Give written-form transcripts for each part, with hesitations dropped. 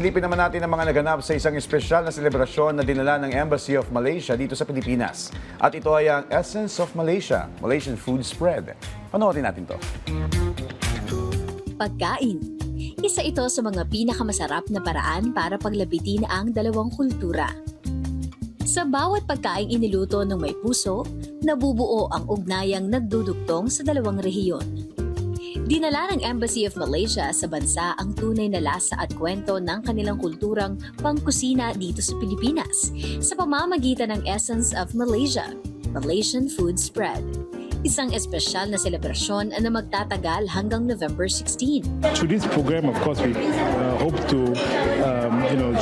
Silipin naman natin ang mga naganap sa isang espesyal na selebrasyon na dinala ng Embassy of Malaysia dito sa Pilipinas. At ito ay ang Essence of Malaysia, Malaysian Food Spread. Panoorin natin to. Pagkain. Isa ito sa mga pinakamasarap na paraan para paglapitin ang dalawang kultura. Sa bawat pagkaing iniluto ng may puso, nabubuo ang ugnayang nagdudugtong sa dalawang rehiyon. Dinala ng Embassy of Malaysia sa bansa ang tunay na lasa at kwento ng kanilang kulturang pangkusina dito sa Pilipinas sa pamamagitan ng Essence of Malaysia, Malaysian Food Spread. Isang espesyal na selebrasyon na magtatagal hanggang November 16. Through this program, of course, we hope to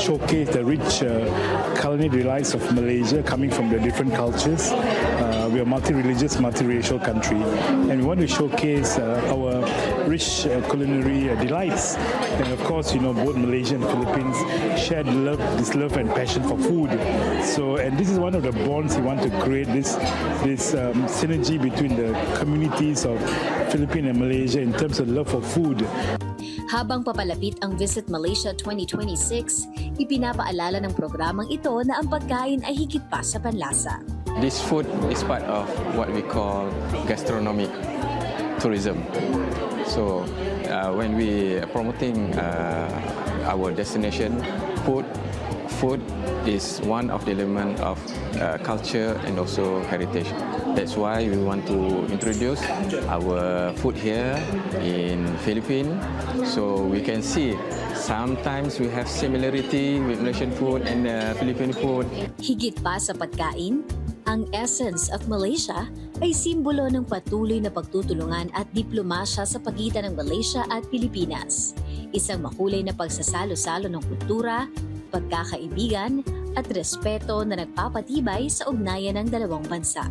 showcase the rich culinary delights of Malaysia coming from the different cultures. We are multi-religious, multi-racial country, and we want to showcase our rich culinary delights. And of course, both Malaysia and Philippines share this love and passion for food. So, and this is one of the bonds we want to create, this synergy between the communities of Philippines and Malaysia in terms of love for food. Habang papalapit ang Visit Malaysia 2026, ipinapaalala ng programang ito na ang pagkain ay higit pa sa panlasa. This food is part of what we call gastronomic tourism. So when we are promoting our destination, food is one of the elements of culture and also heritage. That's why we want to introduce our food here in Philippines, so we can see sometimes we have similarity with Malaysian food and Philippine food. Higit pa sa pagkain, ang Essence of Malaysia ay simbolo ng patuloy na pagtutulungan at diplomasya sa pagitan ng Malaysia at Pilipinas. Isang makulay na pagsasalo-salo ng kultura, pagkakaibigan at respeto na nagpapatibay sa ugnayan ng dalawang bansa.